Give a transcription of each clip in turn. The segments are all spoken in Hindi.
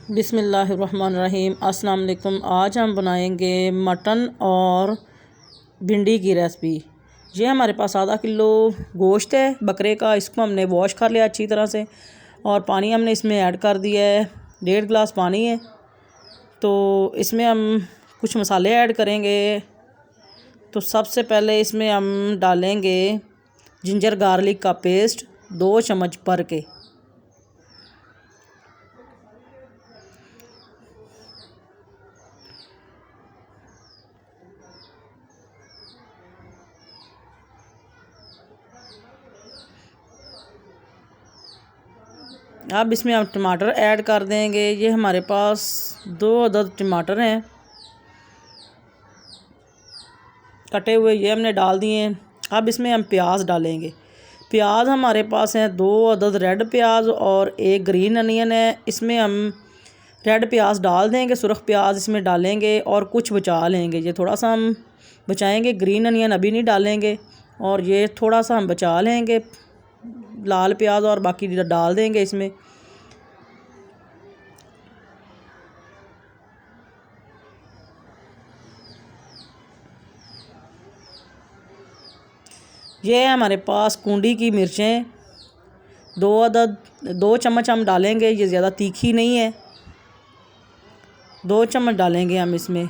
बिस्मिल्लाहिर्रहमानिर्रहीम। अस्सलाम वालेकुम। आज हम बनाएंगे मटन और भिंडी की रेसिपी। ये हमारे पास आधा किलो गोश्त है बकरे का। इसको हमने वॉश कर लिया अच्छी तरह से और पानी हमने इसमें ऐड कर दिया है। 1.5 गिलास पानी है। तो इसमें हम कुछ मसाले ऐड करेंगे। तो सबसे पहले इसमें हम डालेंगे जिंजर गार्लिक का पेस्ट 2 चम्मच भर के। अब इसमें हम टमाटर ऐड कर देंगे। ये हमारे पास 2 अदद टमाटर हैं कटे हुए, ये हमने डाल दिए हैं। अब इसमें हम प्याज डालेंगे। प्याज हमारे पास हैं 2 अदद रेड प्याज और 1 ग्रीन अनियन है। इसमें हम रेड प्याज डाल देंगे, सुरख प्याज इसमें डालेंगे और कुछ बचा लेंगे। ये थोड़ा सा हम बचाएंगे, ग्रीन अनियन अभी नहीं डालेंगे और ये थोड़ा सा हम बचा लेंगे लाल प्याज और बाकी डाल देंगे इसमें। ये है हमारे पास कूंडी की मिर्चें 2 अदद, 2 चम्मच हम डालेंगे। ये ज़्यादा तीखी नहीं है, 2 चम्मच डालेंगे हम इसमें।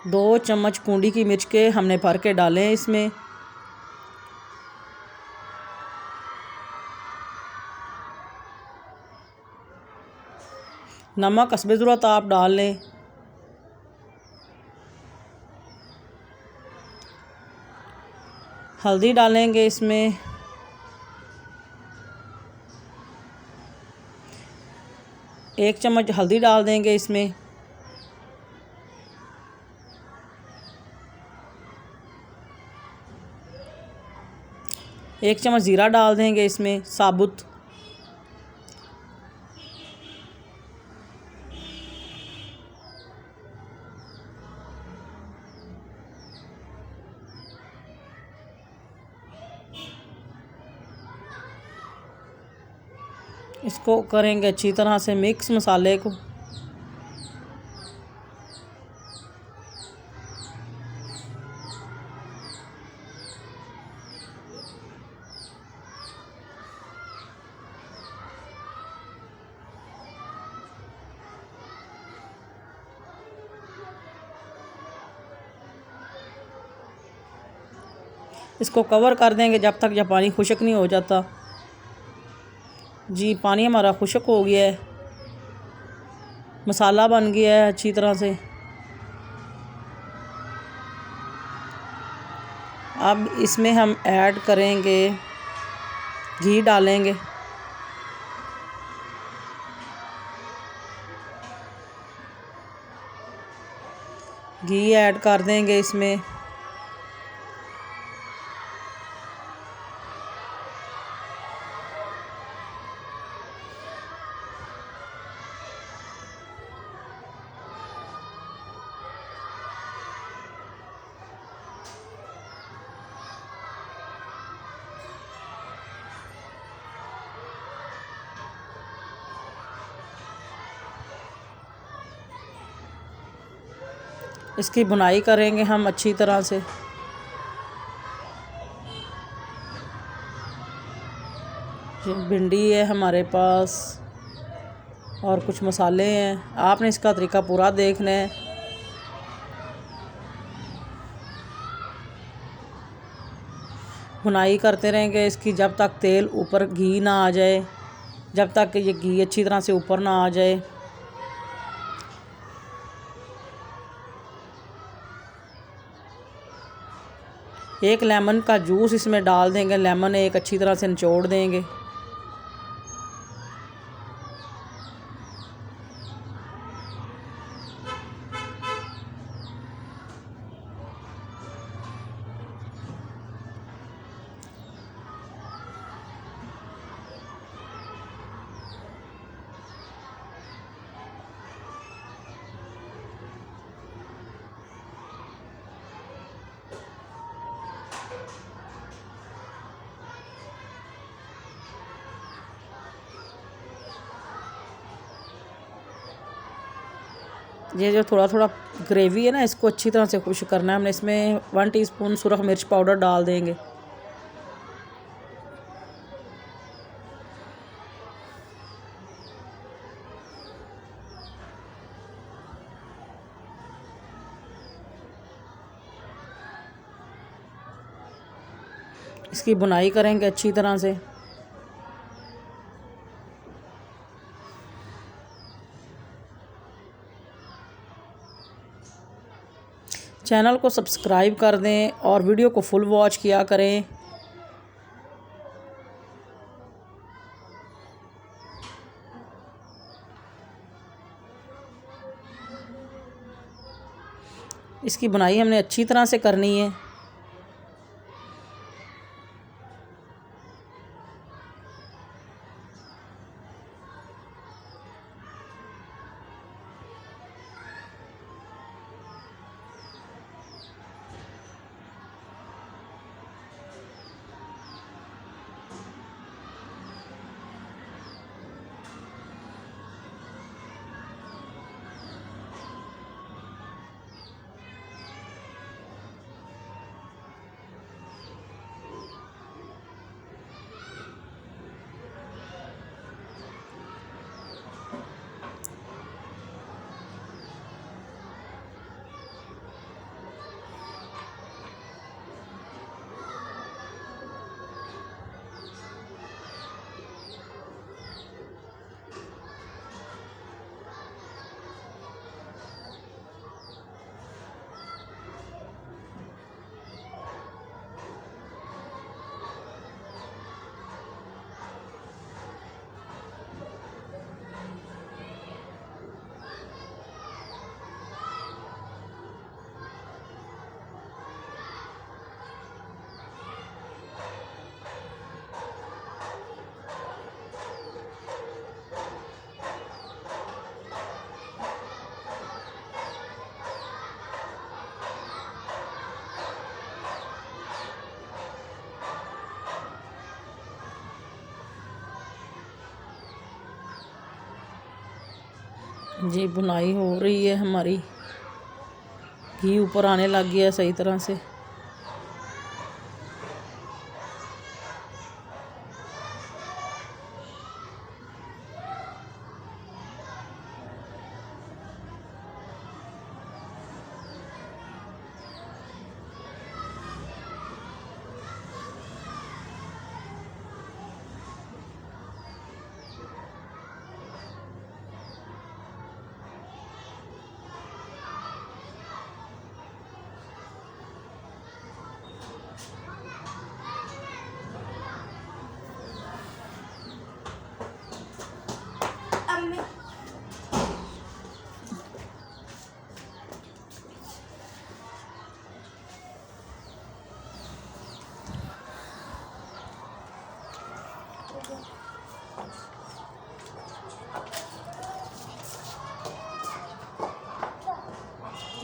दो चम्मच कूंडी की मिर्च के हमने भर के डाले हैं इसमें। नमक हस्बे ज़रूरत आप डाल लें। हल्दी डालेंगे इसमें। एक चम्मच हल्दी डाल देंगे इसमें। एक चम्मच ज़ीरा डाल देंगे इसमें साबुत। इसको करेंगे अच्छी तरह से मिक्स मसाले को। इसको कवर कर देंगे जब तक यह पानी खुश्क नहीं हो जाता। जी पानी हमारा खुश्क हो गया है, मसाला बन गया है अच्छी तरह से। अब इसमें हम ऐड करेंगे घी डालेंगे। घी ऐड कर देंगे इसमें। इसकी भुनाई करेंगे हम अच्छी तरह से। भिंडी है हमारे पास और कुछ मसाले हैं। आपने इसका तरीका पूरा देखना है। भुनाई करते रहेंगे इसकी जब तक तेल ऊपर घी ना आ जाए, जब तक ये घी अच्छी तरह से ऊपर ना आ जाए। एक लेमन का जूस इसमें डाल देंगे। लेमन एक अच्छी तरह से निचोड़ देंगे। ये जो थोड़ा थोड़ा ग्रेवी है ना, इसको अच्छी तरह से खुश करना है हमने। इसमें 1 टीस्पून सुरख मिर्च पाउडर डाल देंगे। इसकी बुनाई करेंगे अच्छी तरह से। चैनल को सब्सक्राइब कर दें और वीडियो को फुल वॉच किया करें। इसकी बुनाई हमने अच्छी तरह से करनी है। जी बुनाई हो रही है हमारी, घी ऊपर आने लग गया है सही तरह से।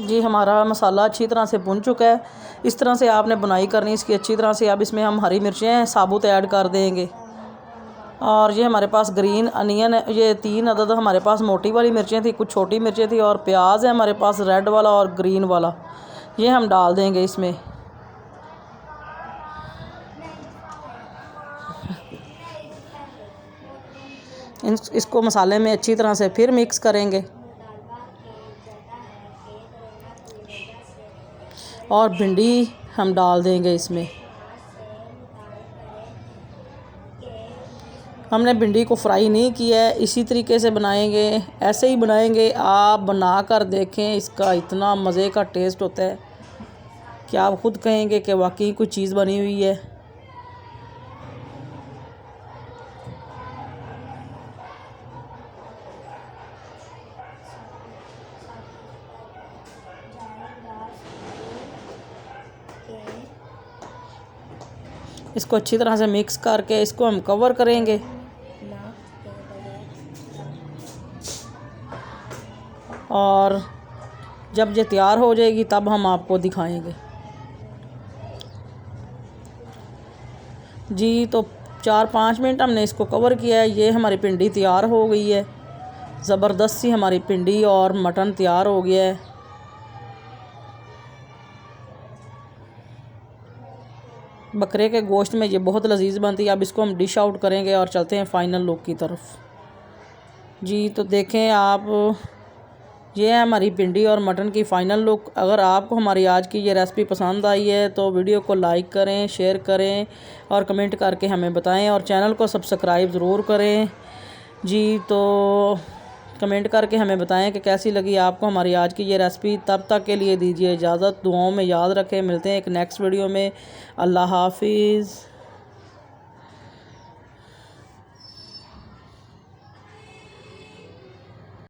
जी हमारा मसाला अच्छी तरह से भुन चुका है। इस तरह से आपने बुनाई करनी इसकी अच्छी तरह से। अब इसमें हम हरी मिर्चें साबुत ऐड कर देंगे। और ये हमारे पास ग्रीन अनियन है, ये 3 अदद हमारे पास मोटी वाली मिर्चें थी, कुछ छोटी मिर्चें थी, और प्याज है हमारे पास रेड वाला और ग्रीन वाला, ये हम डाल देंगे इसमें। इसको मसाले में अच्छी तरह से फिर मिक्स करेंगे। और भिंडी हम डाल देंगे इसमें। हमने भिंडी को फ्राई नहीं किया है, इसी तरीके से बनाएंगे, ऐसे ही बनाएंगे। आप बना कर देखें, इसका इतना मज़े का टेस्ट होता है कि आप ख़ुद कहेंगे कि वाकई कोई चीज़ बनी हुई है। इसको अच्छी तरह से मिक्स करके इसको हम कवर करेंगे। और जब ये तैयार हो जाएगी तब हम आपको दिखाएंगे। जी तो 4-5 मिनट हमने इसको कवर किया है। ये हमारी भिंडी तैयार हो गई है। ज़बरदस्त सी हमारी भिंडी और मटन तैयार हो गया है। बकरे के गोश्त में ये बहुत लजीज बनती है। अब इसको हम डिश आउट करेंगे और चलते हैं फ़ाइनल लुक की तरफ। जी तो देखें आप, ये है हमारी भिंडी और मटन की फ़ाइनल लुक। अगर आपको हमारी आज की ये रेसिपी पसंद आई है तो वीडियो को लाइक करें, शेयर करें और कमेंट करके हमें बताएं और चैनल को सब्सक्राइब ज़रूर करें। जी तो कमेंट करके हमें बताएं कि कैसी लगी आपको हमारी आज की ये रेसिपी। तब तक के लिए दीजिए इजाज़त, दुआओं में याद रखें। मिलते हैं एक नेक्स्ट वीडियो में। अल्लाह हाफिज़।